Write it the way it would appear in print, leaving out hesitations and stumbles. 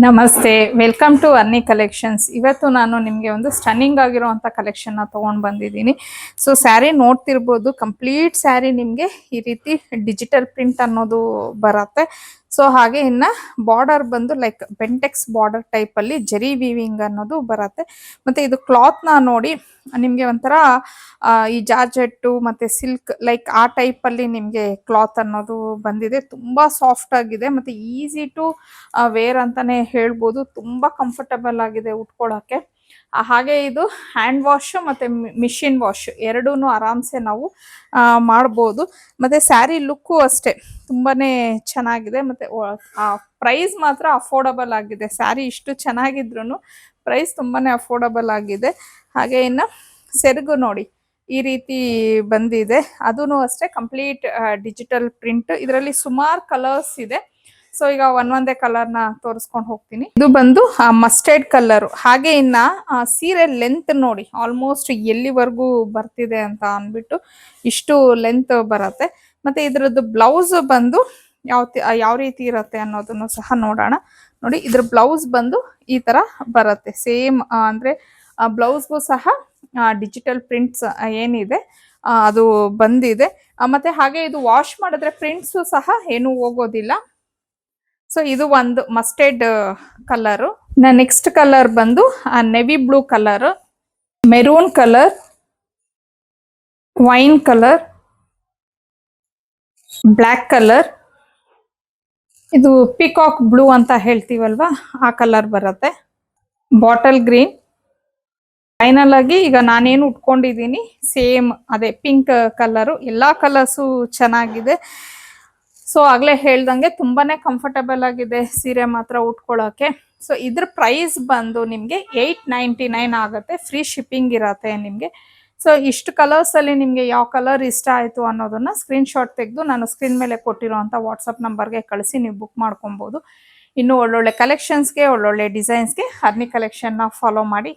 ನಮಸ್ತೆ, welcome to ಅನ್ನಿ collections. ಇವತ್ತು ನಾನು ನಿಮಗೆ ಒಂದು ಸ್ಟನ್ನಿಂಗ್ ಆಗಿರುವಂಥ ಕಲೆಕ್ಷನ್ನ ತೊಗೊಂಡು ಬಂದಿದ್ದೀನಿ. ಸೊ ಸ್ಯಾರಿ ನೋಡ್ತಿರ್ಬೋದು, ಕಂಪ್ಲೀಟ್ ಸ್ಯಾರಿ ನಿಮಗೆ ಈ ರೀತಿ ಡಿಜಿಟಲ್ ಪ್ರಿಂಟ್ ಅನ್ನೋದು ಬರುತ್ತೆ. ಸೊ ಹಾಗೆ ಇನ್ನು ಬಾರ್ಡರ್ ಬಂದು ಲೈಕ್ ಬೆಂಟೆಕ್ಸ್ ಬಾರ್ಡರ್ ಟೈಪಲ್ಲಿ ಜರಿ ವೀವಿಂಗ್ ಅನ್ನೋದು ಬರುತ್ತೆ. ಮತ್ತು ಇದು ಕ್ಲಾತ್ನ ನೋಡಿ ನಿಮಗೆ ಒಂಥರ ಈ ಜಾರ್ಜೆಟ್ಟು ಮತ್ತು ಸಿಲ್ಕ್ ಲೈಕ್ ಆ ಟೈಪಲ್ಲಿ ನಿಮಗೆ ಕ್ಲಾತ್ ಅನ್ನೋದು ಬಂದಿದೆ. ತುಂಬ ಸಾಫ್ಟ್ ಆಗಿದೆ ಮತ್ತು ಈಸಿ ಟು ವೇರ್ ಅಂತಾನೆ ಹೇಳ್ಬೋದು. ತುಂಬಾ ಕಂಫರ್ಟಬಲ್ ಆಗಿದೆ ಉಟ್ಕೊಳ್ಳೋಕೆ. ಹಾಗೆ ಇದು ಹ್ಯಾಂಡ್ ವಾಶ್ ಮತ್ತೆ ಮಿಷಿನ್ ವಾಶ್ ಎರಡೂನು ಆರಾಮ್ಸೆ ನಾವು ಮಾಡ್ಬೋದು. ಮತ್ತೆ ಸ್ಯಾರಿ ಲುಕ್ಕು ಅಷ್ಟೇ ತುಂಬಾನೇ ಚೆನ್ನಾಗಿದೆ. ಮತ್ತೆ ಪ್ರೈಸ್ ಮಾತ್ರ ಅಫೋರ್ಡಬಲ್ ಆಗಿದೆ. ಸ್ಯಾರಿ ಇಷ್ಟು ಚೆನ್ನಾಗಿದ್ರು ಪ್ರೈಸ್ ತುಂಬಾನೇ ಅಫೋರ್ಡಬಲ್ ಆಗಿದೆ. ಹಾಗೆ ಇನ್ನು ಸೆರಗು ನೋಡಿ ಈ ರೀತಿ ಬಂದಿದೆ. ಅದೂ ಅಷ್ಟೇ ಕಂಪ್ಲೀಟ್ ಡಿಜಿಟಲ್ ಪ್ರಿಂಟ್. ಇದರಲ್ಲಿ ಸುಮಾರು ಕಲರ್ಸ್ ಇದೆ. ಸೊ ಈಗ ಒಂದೇ ಕಲರ್ನ ತೋರಿಸ್ಕೊಂಡು ಹೋಗ್ತೀನಿ. ಇದು ಬಂದು ಮಸ್ಟರ್ಡ್ ಕಲರ್. ಹಾಗೆ ಇನ್ನ ಸೀರೆ ಲೆಂತ್ ನೋಡಿ ಆಲ್ಮೋಸ್ಟ್ ಎಲ್ಲಿವರೆಗೂ ಬರ್ತಿದೆ ಅಂತ ಅಂದ್ಬಿಟ್ಟು ಇಷ್ಟು ಲೆಂತ್ ಬರುತ್ತೆ. ಮತ್ತೆ ಇದ್ರದ್ದು ಬ್ಲೌಸ್ ಬಂದು ಯಾವ ರೀತಿ ಇರುತ್ತೆ ಅನ್ನೋದನ್ನು ಸಹ ನೋಡೋಣ. ನೋಡಿ, ಇದ್ರ ಬ್ಲೌಸ್ ಬಂದು ಈ ತರ ಬರುತ್ತೆ. ಸೇಮ್ ಅಂದ್ರೆ ಬ್ಲೌಸ್ಗೂ ಸಹ ಡಿಜಿಟಲ್ ಪ್ರಿಂಟ್ಸ್ ಏನಿದೆ ಅದು ಬಂದಿದೆ. ಮತ್ತೆ ಹಾಗೆ ಇದು ವಾಶ್ ಮಾಡಿದ್ರೆ ಪ್ರಿಂಟ್ಸು ಸಹ ಏನು ಹೋಗೋದಿಲ್ಲ. ಸೊ ಇದು ಒಂದು ಮಸ್ಟರ್ಡ್ ಕಲರು. ನೆಕ್ಸ್ಟ್ ಕಲರ್ ಬಂದು navy blue colour, maroon colour, wine colour, black colour, ಇದು ಪಿಕಾಕ್ ಬ್ಲೂ ಅಂತ ಹೇಳ್ತೀವಲ್ವಾ ಆ ಕಲರ್ ಬರುತ್ತೆ, ಬಾಟಲ್ ಗ್ರೀನ್. ಫೈನಲ್ ಆಗಿ ಈಗ ನಾನೇನು ಉಟ್ಕೊಂಡಿದ್ದೀನಿ ಸೇಮ್ ಅದೇ ಪಿಂಕ್ ಕಲರು. ಎಲ್ಲಾ ಕಲರ್ಸು ಚೆನ್ನಾಗಿದೆ. ಸೊ ಆಗ್ಲೇ ಹೇಳ್ದಂಗೆ ತುಂಬಾನೇ ಕಂಫರ್ಟಬಲ್ ಆಗಿದೆ ಸೀರೆ ಮಾತ್ರ ಉಟ್ಕೊಳ್ಳೋಕೆ. ಸೊ ಇದ್ರ ಪ್ರೈಸ್ ಬಂದು ನಿಮಗೆ 899 ಆಗುತ್ತೆ. ಫ್ರೀ ಶಿಪ್ಪಿಂಗ್ ಇರತ್ತೆ ನಿಮಗೆ. ಸೊ ಇಷ್ಟು ಕಲರ್ಸ್ ಅಲ್ಲಿ ನಿಮಗೆ ಯಾವ ಕಲರ್ ಇಷ್ಟ ಆಯ್ತು ಅನ್ನೋದನ್ನ ಸ್ಕ್ರೀನ್ ಶಾಟ್ ತೆಗೆದು ನಾನು ಸ್ಕ್ರೀನ್ ಮೇಲೆ ಕೊಟ್ಟಿರುವಂತ ವಾಟ್ಸಪ್ ನಂಬರ್ಗೆ ಕಳಿಸಿ ನೀವು ಬುಕ್ ಮಾಡ್ಕೊಬಹುದು. ಇನ್ನು ಒಳ್ಳೊಳ್ಳೆ ಕಲೆಕ್ಷನ್ಸ್ಗೆ, ಒಳ್ಳೊಳ್ಳೆ ಡಿಸೈನ್ಸ್ಗೆ ಹರ್ನಿ ಕಲೆಕ್ಷನ್ನ ಫಾಲೋ ಮಾಡಿ.